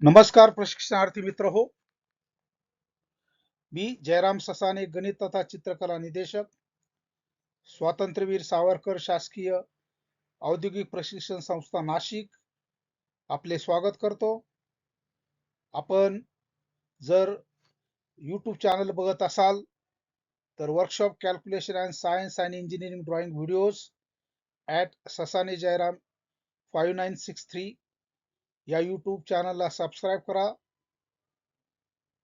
नमस्कार प्रशिक्षणार्थी मित्र हो. मी जयराम ससाने, गणित तथा चित्रकला निदेशक, स्वातंत्र्यवीर सावरकर शासकीय औद्योगिक प्रशिक्षण संस्था नाशिक आपले स्वागत करतो. आपण जर YouTube चॅनल बघत असाल तर workshop calculation and science and engineering drawing videos at Sasane Jairam 5963 या YouTube चॅनलला सबस्क्राईब करा.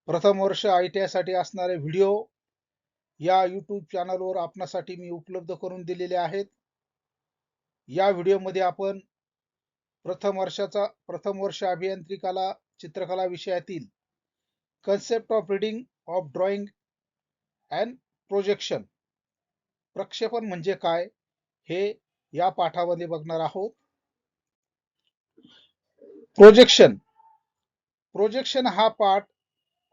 प्रथम वर्ष ITI साठी असणारे व्हिडिओ या YouTube चॅनलवर आपणासाठी मी उपलब्ध करून दिलेले आहेत. या व्हिडिओमध्ये आपण प्रथम वर्ष अभियांत्रिकाला चित्रकला विषयातील concept of reading of drawing and projection, प्रक्षेपण म्हणजे काय हे या पाठामध्ये बघणार आहोत. प्रोजेक्शन हा पाठ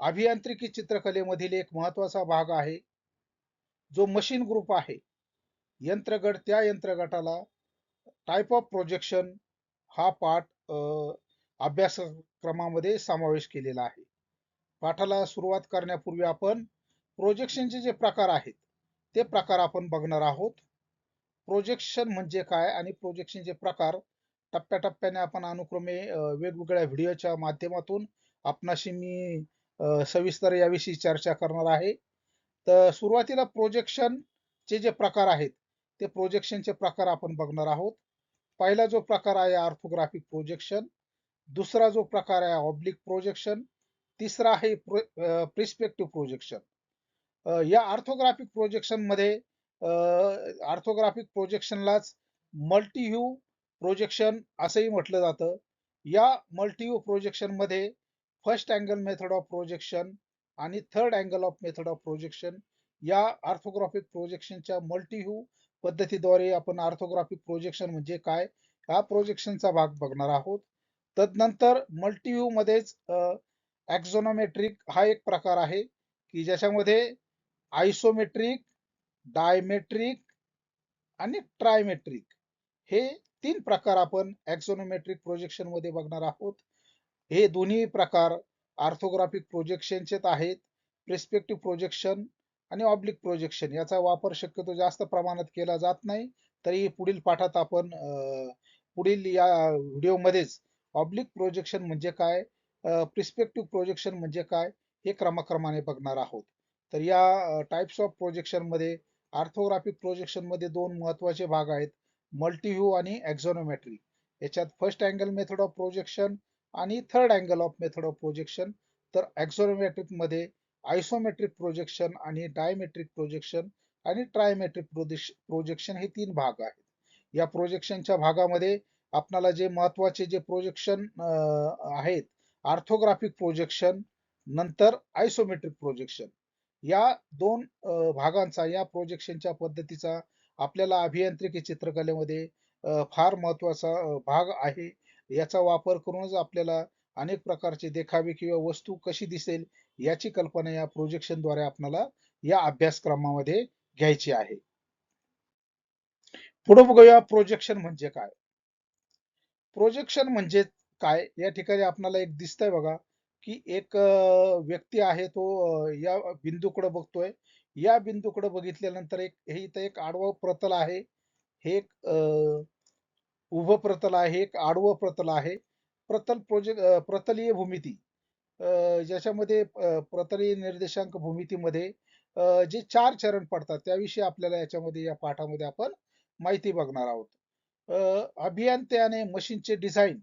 अभियांत्रिकी चित्रकलेमधील एक महत्त्वाचा भाग आहे. जो मशीन ग्रुप आहे, यंत्रगट, त्या यंत्रगटाला टाइप ऑफ प्रोजेक्शन हा पाठ अभ्यासक्रमामध्ये समावेश केलेला आहे. पाठाला सुरुवात करण्यापूर्वी आपण प्रोजेक्शनचे जे प्रकार आहेत ते प्रकार आपण बघणार आहोत. प्रोजेक्शन म्हणजे काय आणि प्रोजेक्शनचे प्रकार टप्प्याटप्प्याने आपण अनुक्रमे वेगवेगळ्या व्हिडिओच्या माध्यमातून आपणाशी मी सविस्तर याविषयी चर्चा करणार आहे. तर सुरुवातीला प्रोजेक्शनचे जे प्रकार आहेत ते प्रोजेक्शनचे प्रकार आपण बघणार आहोत. पहिला जो प्रकार आहे ऑर्थोग्राफिक प्रोजेक्शन, दुसरा जो प्रकार आहे ऑब्लिक प्रोजेक्शन, तिसरा आहे प्रिस्पेक्टिव्ह प्रोजेक्शन. या ऑर्थोग्राफिक प्रोजेक्शन मध्ये ऑर्थोग्राफिक प्रोजेक्शनलाच मल्टीव्ह्यू प्रोजेक्शन असंही म्हटलं जातं. या मल्टीव्ह्यू प्रोजेक्शन मध्ये first angle method of projection आणि third angle of method of projection या ऑर्थोग्राफिक प्रोजेक्शनच्या मल्टीव्ह्यू पद्धतीद्वारे आपण ऑर्थोग्राफिक प्रोजेक्शन म्हणजे काय हा प्रोजेक्शनचा भाग बघणार आहोत. तदनंतर मल्टीव्ह्यू मध्येच ॲक्झोनोमेट्रिक हा एक प्रकार आहे की ज्याच्यामध्ये आयसोमेट्रिक, डायमेट्रिक आणि ट्रायमेट्रिक हे तीन प्रकार आपण ॲक्झोनोमेट्रिक प्रोजेक्शन मध्ये बघणार आहोत. हे दोन्ही प्रकार ऑर्थोग्राफिक प्रोजेक्शनचेच आहेत. प्रिस्पेक्टिव्ह प्रोजेक्शन आणि ऑब्लिक प्रोजेक्शन याचा वापर शक्यतो जास्त प्रमाणात केला जात नाही. तरी पुढील पाठात आपण पुढील या व्हिडिओमध्येच ऑब्लिक प्रोजेक्शन म्हणजे काय, प्रिस्पेक्टिव्ह प्रोजेक्शन म्हणजे काय हे क्रमाक्रमाने बघणार आहोत. तर या टाइप्स ऑफ प्रोजेक्शन मध्ये ऑर्थोग्राफिक प्रोजेक्शन मध्ये दोन महत्त्वाचे भाग आहेत, मल्टीव्ह्यू आणि ॲक्झोनोमेट्री. याच्यात first angle method of projection आणि third angle of method of projection. तर ॲक्झोनोमेट्रिक मध्ये आयसोमेट्रिक प्रोजेक्शन आणि डायमेट्रिक प्रोजेक्शन आणि ट्रायमेट्रिक प्रोजेक्शन हे तीन भाग आहेत. या प्रोजेक्शनच्या भागामध्ये आपल्याला जे महत्त्वाचे जे प्रोजेक्शन आहेत, ऑर्थोग्राफिक प्रोजेक्शन नंतर आयसोमेट्रिक प्रोजेक्शन, या दोन भागांचा या प्रोजेक्शनच्या पद्धतीचा आपल्याला अभियांत्रिकी चित्रकलेमध्ये फार महत्त्वाचा भाग आहे. याचा वापर करूनच आपल्याला अनेक प्रकारचे देखावे किंवा वस्तू कशी दिसेल याची कल्पना या प्रोजेक्शनद्वारे आपल्याला या अभ्यासक्रमामध्ये घ्यायची आहे. पुढे बघूया प्रोजेक्शन म्हणजे काय. प्रोजेक्शन म्हणजे काय, या ठिकाणी आपल्याला एक दिसतंय बघा की एक व्यक्ती आहे, तो या बिंदूकडे बघतोय. या बिंदूकडे बघितल्यानंतर हे इथं एक आडवं प्रतल आहे, हे एक उभं प्रतल आहे, एक आडवं प्रतल आहे. प्रतलीय भूमिती, ज्याच्यामध्ये प्रतलीय निर्देशांक भूमितीमध्ये जे चार चरण पडतात त्याविषयी आपल्याला याच्यामध्ये या पाठामध्ये आपण माहिती बघणार आहोत. अभियंत्याने मशीनचे डिझाईन,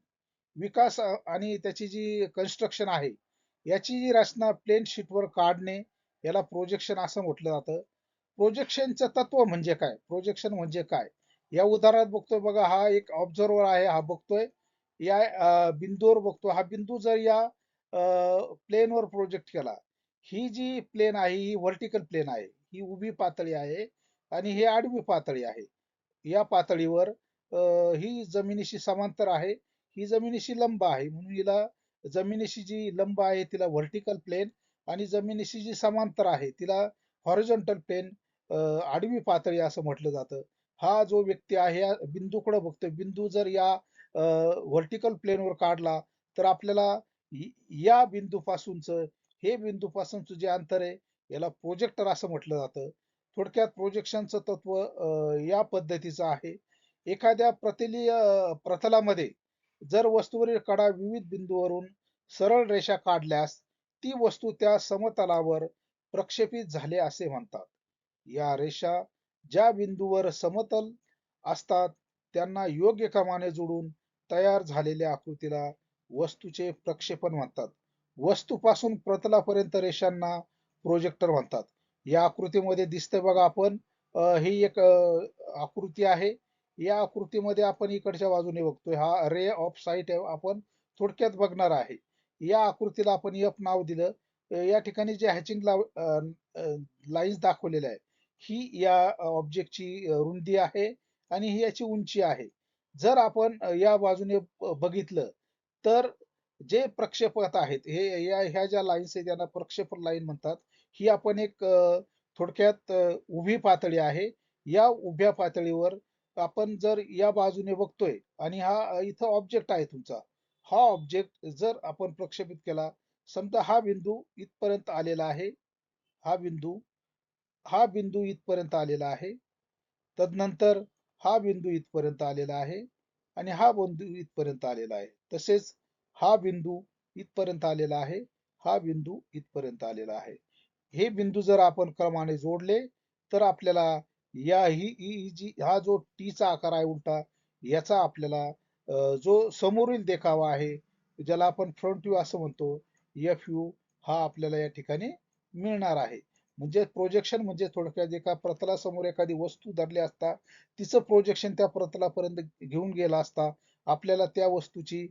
विकास आणि त्याची जी कन्स्ट्रक्शन आहे याची जी रचना प्लेन शीटवर काढणे याला प्रोजेक्शन असं म्हटलं जातं. प्रोजेक्शनचं तत्व म्हणजे काय, प्रोजेक्शन म्हणजे काय, या उदाहरणात बघतोय बघा, हा एक ऑब्झर्वर आहे, हा बघतोय या बिंदूवर बघतो. हा बिंदू जर या प्लेनवर प्रोजेक्ट केला, ही जी प्लेन आहे ही व्हर्टिकल प्लेन आहे, ही उभी पातळी आहे आणि ही आडवी पातळी आहे. या पातळीवर ही जमिनीशी समांतर आहे, ही जमिनीशी लंब आहे, म्हणून हिला जमिनीशी जी लंब आहे तिला व्हर्टिकल प्लेन आणि जमिनीशी जी समांतर आहे तिला हॉरिझॉन्टल प्लेन, आडवी पातळी असं म्हटलं जातं. हा जो व्यक्ती आहे या बिंदूकडे बघतोय, बिंदू जर या व्हर्टिकल प्लेनवर काढला तर आपल्याला या बिंदूपासूनचं हे बिंदूपासूनचं जे अंतर आहे याला प्रोजेक्टर असं म्हटलं जातं. थोडक्यात प्रोजेक्शनचं तत्व या पद्धतीचं आहे. एखाद्या प्रतलामध्ये जर वस्तूवरील कडा विविध बिंदूवरून सरळ रेषा काढल्यास ती वस्तू त्या समतलावर प्रक्षेपित झाले असे म्हणतात. या रेषा ज्या बिंदूवर समतल असतात त्यांना योग्य क्रमाने जोडून तयार झालेल्या आकृतीला वस्तूचे प्रक्षेपण म्हणतात. वस्तूपासून प्रतलापर्यंत रेषांना प्रोजेक्टर म्हणतात. या आकृतीमध्ये दिसतंय बघा आपण ही एक आकृती आहे. या आकृतीमध्ये आपण इकडच्या बाजूने बघतोय हा रे ऑफ साईट आपण थोडक्यात बघणार आहे. या आकृतीला आपण एफ नाव दिलं. या ठिकाणी जे हॅचिंग लाईन्स दाखवलेल्या आहे ही या ऑब्जेक्टची रुंदी आहे आणि ही याची उंची आहे. जर आपण या बाजूने बघितलं तर जे प्रक्षेपक आहेत हे ह्या ज्या लाईन्स आहेत त्यांना प्रक्षेपण लाईन म्हणतात. ही आपण एक थोडक्यात उभी पातळी आहे. या उभ्या पातळीवर आपण जर या बाजूने बघतोय आणि हा इथं ऑब्जेक्ट आहे तुमचा. हा ऑब्जेक्ट जर आपण प्रक्षेपित केला, समजा हा बिंदू इथपर्यंत आलेला आहे. हा बिंदू हा बिंदू इथपर्यंत आलेला आहे. तदनंतर हा बिंदू इथपर्यंत आलेला आहे आणि हा बिंदू इथपर्यंत आलेला आहे. तसेच हा बिंदू इथपर्यंत आलेला आहे. हा बिंदू इथपर्यंत आलेला आहे. हे बिंदू जर आपण क्रमाने जोडले तर आपल्याला हा जो टीचा आकार आहे उलटा याचा आपल्याला जो समोरील देखावा आहे ज्याला आपण फ्रंट व्ह्यू असं म्हणतो एफ व्ह्यू हा आपल्याला या ठिकाणी मिळणार आहे. म्हणजे प्रोजेक्शन म्हणजे थोडक्यात एका प्रतलासमोर एखादी वस्तू धरली असता तिचं प्रोजेक्शन त्या प्रतलापर्यंत घेऊन गेला असता आपल्याला त्या वस्तूची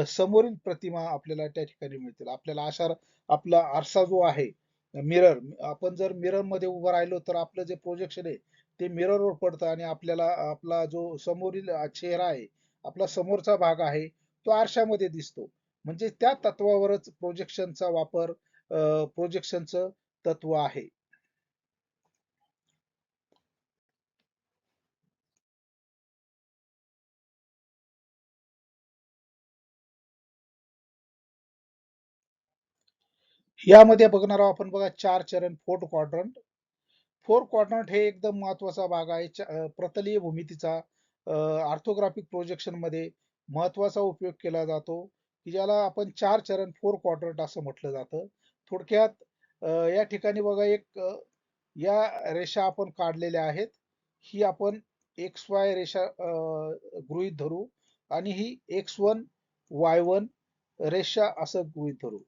समोरील प्रतिमा आपल्याला त्या ठिकाणी मिळतील. आपल्याला आपला आरसा जो आहे मिरर आपण जर मिरर मध्ये उभं राहिलो तर आपलं जे प्रोजेक्शन आहे ते मिररवर पडतं आणि आपल्याला आपला जो समोरील चेहरा आहे आपला समोरचा भाग आहे तो आरशामध्ये दिसतो. म्हणजे त्या तत्वावरच प्रोजेक्शनचा वापर प्रोजेक्शनचं तत्व आहे. यामध्ये बघणार आहोत आपण बघा चार चरण फोर्थ क्वाड्रंट. फोर्थ क्वाड्रंट हे एकदम महत्वाचा भाग आहे. प्रतलीय भूमितीचा ऑर्थोग्राफिक प्रोजेक्शन मध्ये महत्वाचा उपयोग केला जातो की ज्याला आपण चार चरण फोर क्वाड्रंट असं म्हटलं जातं. थोडक्यात या ठिकाणी बघा एक या रेषा आपण काढलेल्या आहेत. ही आपण एक्स वाय रेषा गृहीत धरू आणि ही x1 y1 रेषा असं गृहीत धरू.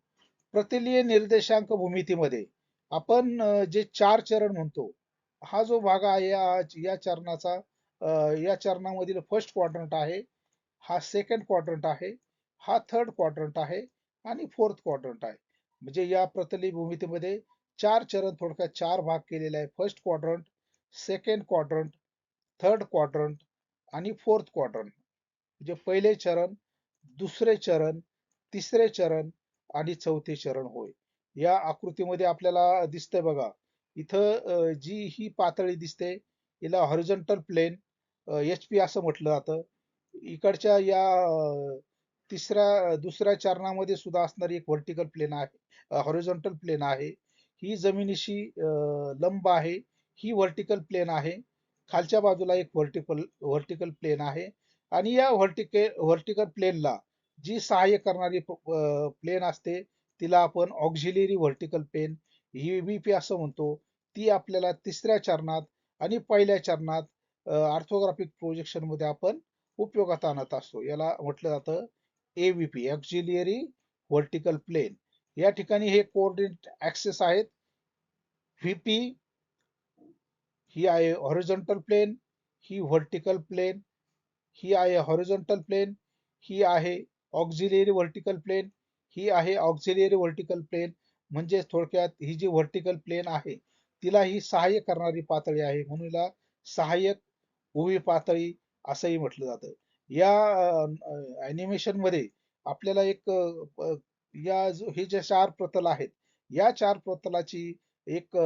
प्रतलीय निर्देशांक भूमितीमध्ये आपण जे चार चरण म्हणतो हा जो भाग आहे या चरणाचा या चरणामधील फर्स्ट क्वाड्रंट आहे. हा सेकंड क्वाड्रंट आहे. हा थर्ड क्वाड्रंट आहे आणि फोर्थ क्वाड्रंट आहे. म्हणजे या प्रतली भूमितीमध्ये चार चरण थोडक्यात चार भाग केलेले आहे. First quadrant, second quadrant, third quadrant आणि फोर्थ क्वाड्रंट. म्हणजे पहिले चरण, दुसरे चरण, तिसरे चरण आणि चौथे चरण होय. या आकृतीमध्ये आपल्याला दिसतंय बघा. इथं जी ही पातळी दिसते हिला हॉरिझॉन्टल प्लेन HP असं म्हटलं जातं. इकडच्या या दुसऱ्या चरणामध्ये सुद्धा असणारी एक व्हर्टिकल प्लेन आहे, हॉरिझॉन्टल प्लेन आहे. ही जमिनीशी लंब आहे. ही व्हर्टिकल प्लेन आहे. खालच्या बाजूला एक व्हर्टिकल प्लेन आहे आणि या व्हर्टिकल प्लेनला जी सहाय्य करणारी प्लेन असते तिला आपण ऑक्झिलरी व्हर्टिकल प्लेन EVP असं म्हणतो. ती आपल्याला तिसऱ्या चरणात आणि पहिल्या चरणात ऑर्थोग्राफिक प्रोजेक्शन मध्ये आपण उपयोगात आणत असतो. याला म्हटलं जातं AVP ऑक्झिलरी व्हर्टिकल प्लेन. या ठिकाणी हे कोऑर्डिनेट ऍक्सेस आहेत. VP ही आहे हॉरिझॉन्टल प्लेन, ही व्हर्टिकल प्लेन, ही आहे हॉरिझॉन्टल प्लेन, ही आहे ऑक्झिलरी व्हर्टिकल प्लेन, ही आहे ऑक्झिलरी व्हर्टिकल प्लेन. म्हणजे थोडक्यात ही जी व्हर्टिकल प्लेन आहे तिला ही सहाय्य करणारी पातळी आहे म्हणून हिला सहाय्यक उभी पातळी असंही म्हटलं जातं. या ॲनिमेशन मध्ये आपल्याला एक हे जे चार प्रतल आहेत या चार प्रतलाची एक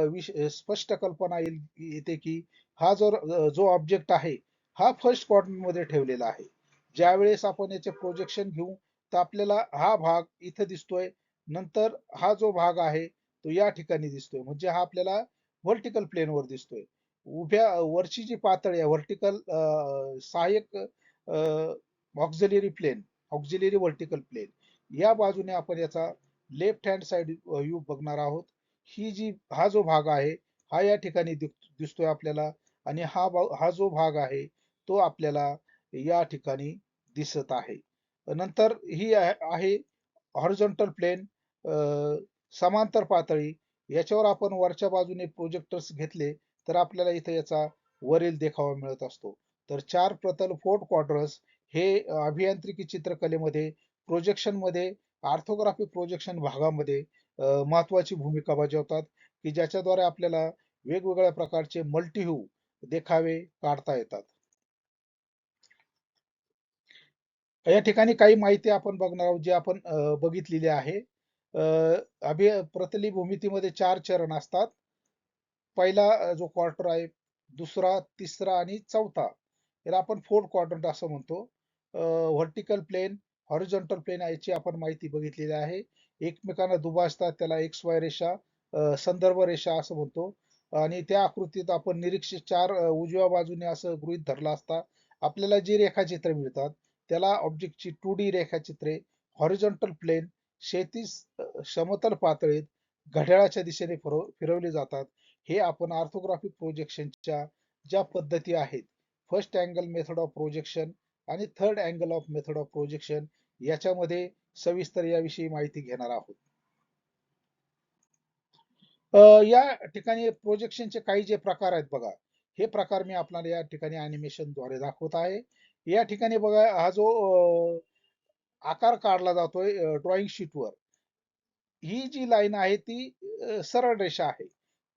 स्पष्ट कल्पना येते की हा जो ऑब्जेक्ट आहे हा फर्स्ट क्वाड्रंट मध्ये ठेवलेला आहे. ज्या वेळेस आपण याचे प्रोजेक्शन घेऊ तर आपल्याला हा भाग इथं दिसतोय, नंतर हा जो भाग आहे तो या ठिकाणी दिसतोय, म्हणजे हा आपल्याला व्हर्टिकल प्लेनवर दिसतोय. उभ्या वरची जी पातळी आहे व्हर्टिकल सहाय्यक auxiliary plane, auxiliary vertical plane, या बाजूने आपण याचा लेफ्ट हँड साइड व्ह्यू बघणार आहोत. हा जो भाग आहे हा या ठिकाणी दिसतोय आपल्याला, आणि हा जो भाग आहे तो आपल्याला या ठिकाणी दिसत आहे. नंतर ही आहे हॉरिझॉन्टल प्लेन, समांतर पातळी. याच्यावर आपण वरच्या बाजूने प्रोजेक्टर्स घेतले तर आपल्याला इथे याचा वरील देखावा मिळत असतो. तर चार प्रतल फोर्थ क्वाड्रंट्स हे अभियांत्रिकी चित्रकलेमध्ये प्रोजेक्शन मध्ये, ऑर्थोग्राफिक प्रोजेक्शन भागामध्ये महत्वाची भूमिका बजावतात, की ज्याच्याद्वारे आपल्याला वेगवेगळ्या प्रकारचे मल्टीव्ह्यू देखावे काढता येतात. या ठिकाणी काही माहिती आपण बघणार आहोत, जी आपण बघितलेली आहे. प्रतली भूमितीमध्ये 4 चरण असतात. पहिला जो क्वार्टर आहे, दुसरा, तिसरा आणि चौथा, याला आपण फोर्थ क्वाड्रंट असं म्हणतो. व्हर्टिकल प्लेन, हॉरिझॉन्टल प्लेन याची आपण माहिती बघितलेली आहे. एकमेकांना दुभाजतात, त्याला एक्स वाय रेषा, संदर्भ रेषा असं म्हणतो. आणि त्या आकृतीत आपण निरीक्षित 4 उजव्या बाजूने असं गृहीत धरलं असता आपल्याला जी रेखाचित्र मिळतात त्याला ऑब्जेक्टची 2D रेखाचित्रे हॉरिझॉन्टल प्लेन, क्षैतिज समतल पातळीत घड्याळाच्या दिशेने फिरवली जातात. हे आपण ऑर्थोग्राफिक प्रोजेक्शनच्या ज्या पद्धती आहेत, first angle method of projection आणि third angle of method of projection, याच्यामध्ये सविस्तर याविषयी माहिती घेणार आहोत. या ठिकाणी प्रोजेक्शनचे काही जे प्रकार आहेत बघा, हे प्रकार मी आपल्याला या ठिकाणी अॅनिमेशन द्वारे दाखवत आहे. या ठिकाणी बघा, हा जो आकार काढला जातोय ड्रॉइंग शीटवर, ही जी लाईन आहे ती सरळ रेषा आहे,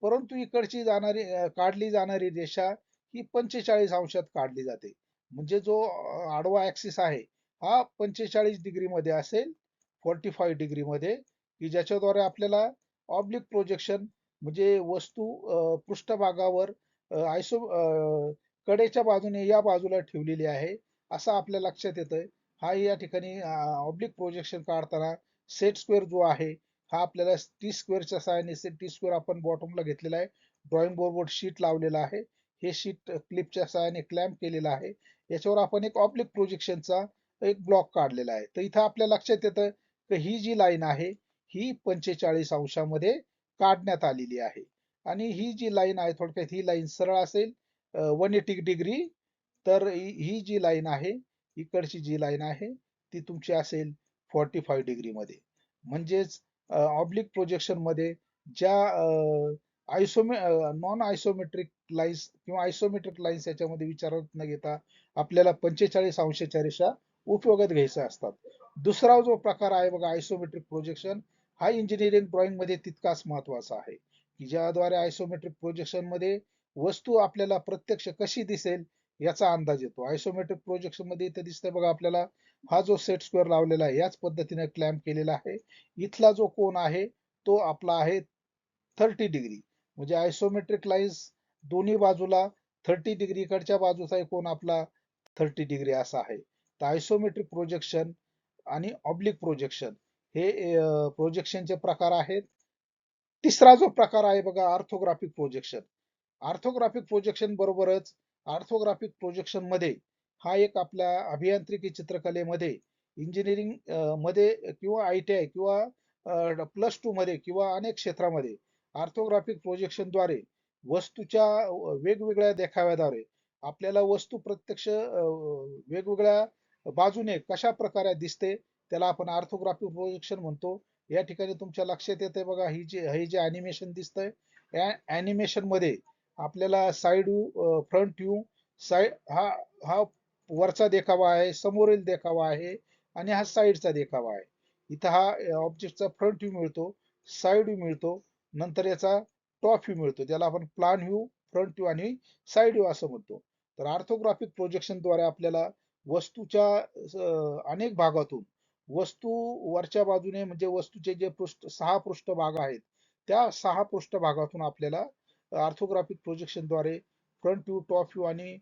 परंतु इकडची काढली जाणारी रेषा ही 45 अंशात काढली जाते. म्हणजे जो आडवा ऍक्सिस आहे हा 45 डिग्री मध्ये असेल, 45 डिग्री मध्ये, की ज्याच्याद्वारे आपल्याला ऑब्लिक प्रोजेक्शन म्हणजे वस्तू पृष्ठभागावर आयसो कडेच्या बाजूने या बाजूला ठेवलेली आहे असं आपल्या लक्षात येतंय. हा या ठिकाणी ऑब्लिक प्रोजेक्शन काढताना सेट स्क्वेअर जो आहे हा आपल्याला टी स्क्वेअरच्या सहाय्याने, टी स्क्वेअर आपण बॉटमला घेतलेला आहे, ड्रॉइंग बोर्डवर शीट लावलेला आहे, हे शीट क्लिपच्या सहाय्याने क्लॅम्प केलेलं आहे. याच्यावर आपण एक ऑब्लिक प्रोजेक्शनचा एक ब्लॉक काढलेला आहे. तर इथं आपल्या लक्षात येतं की ही जी लाईन आहे ही 45 अंशामध्ये काढण्यात आलेली आहे. आणि ही जी लाईन आहे, थोडक्यात ही लाईन सरळ असेल 180 डिग्री, तर ही जी लाईन आहे, इकडची जी लाईन आहे ती तुमची असेल 45 डिग्री मध्ये. म्हणजेच ऑब्लिक प्रोजेक्शन मध्ये ज्या नॉन आयसोमेट्रिक लाईन्स किंवा आयसोमेट्रिक लाईन्स याच्यामध्ये विचारात न घेता आपल्याला 45 अंशाच्या रेषा उपयोगात घ्यायच्या असतात. दुसरा जो प्रकार आहे बघा, आयसोमेट्रिक प्रोजेक्शन, हा इंजिनिअरिंग ड्रॉइंग मध्ये तितकाच महत्वाचा आहे, की ज्याद्वारे आयसोमेट्रिक प्रोजेक्शन मध्ये वस्तू आपल्याला प्रत्यक्ष कशी दिसेल याचा अंदाज येतो. आयसोमेट्रिक प्रोजेक्शन मध्ये इथे दिसतंय बघा आपल्याला, हा जो सेट स्क्वेअर लावलेला आहे याच पद्धतीने क्लॅम्प केलेला आहे. इथला जो कोन आहे तो आपला आहे 30 डिग्री, म्हणजे आयसोमेट्रिक लाईन्स दोन्ही बाजूला 30 डिग्री, इकडच्या बाजूचा कोन आपला 30 डिग्री असा आहे. तर आयसोमेट्रिक प्रोजेक्शन आणि ऑब्लिक प्रोजेक्शन हे प्रोजेक्शनचे प्रकार आहेत. तिसरा जो प्रकार आहे बघा, ऑर्थोग्राफिक प्रोजेक्शन. ऑर्थोग्राफिक प्रोजेक्शन बरोबरच ऑर्थोग्राफिक प्रोजेक्शन मध्ये हा एक आपल्या अभियांत्रिकी चित्रकलेमध्ये, इंजिनिअरिंग मध्ये किंवा ITI किंवा +2 मध्ये किंवा अनेक क्षेत्रामध्ये ऑर्थोग्राफिक प्रोजेक्शन द्वारे वस्तूच्या वेगवेगळ्या देखाव्याद्वारे आपल्याला वस्तू प्रत्यक्ष वेगवेगळ्या बाजूने कशा प्रकारे दिसते त्याला आपण ऑर्थोग्राफिक प्रोजेक्शन म्हणतो. या ठिकाणी तुमच्या लक्षात येते बघा, हे जे अॅनिमेशन दिसतंय, या अॅनिमेशन मध्ये आपल्याला side view, front view, side हा हा वरचा देखावा आहे, समोरील देखावा आहे आणि हा साइडचा देखावा आहे. इथं हा ऑब्जेक्टचा फ्रंट व्ह्यू मिळतो, साइड व्ह्यू मिळतो, नंतर याचा टॉप व्ह्यू मिळतो, ज्याला आपण प्लान व्ह्यू, फ्रंट व्ह्यू आणि साइड व्ह्यू असं म्हणतो. तर ऑर्थोग्राफिक प्रोजेक्शन द्वारे आपल्याला वस्तूच्या अनेक भागातून वस्तू वरच्या बाजूने, म्हणजे वस्तूचे जे 6 पृष्ठभाग आहेत त्या 6 पृष्ठभागातून आपल्याला ऑर्थोग्राफिक प्रोजेक्शन द्वारे फ्रंट व्ह्यू, टॉप व्ह्यू आणि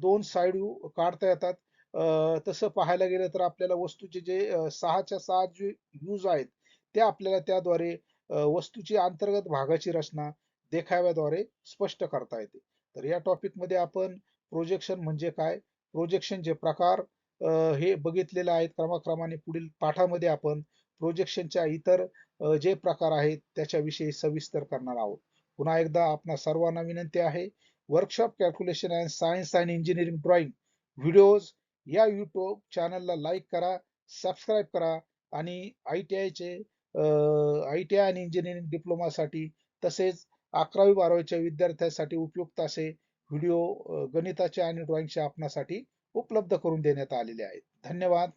2 साइड व्ह्यू काढता येतात. तसं पाहायला गेलं तर आपल्याला वस्तूचे जे 6च्या 6 जे यूज आहेत, ते आपल्याला त्याद्वारे वस्तूची अंतर्गत भागाची रचना देखाव्याद्वारे स्पष्ट करता येते. तर या टॉपिकमध्ये आपण प्रोजेक्शन म्हणजे काय, प्रोजेक्शनचे प्रकार हे बघितलेले आहेत. क्रमाक्रमाने पुढील पाठामध्ये आपण प्रोजेक्शनच्या इतर जे प्रकार आहेत त्याच्याविषयी सविस्तर करणार आहोत. पुन्हा एकदा आपणा सर्वांना विनंती आहे, workshop calculation and science and engineering drawing videos या YouTube चॅनलला लाईक करा, सबस्क्राईब करा आणि ITIचे ITI आणि इंजिनिअरिंग डिप्लोमासाठी तसेच 11वी-12वीच्या विद्यार्थ्यांसाठी उपयुक्त असे व्हिडिओ गणिताचे आणि ड्रॉइंगचे आपणासाठी उपलब्ध करून देण्यात आलेले आहेत. धन्यवाद.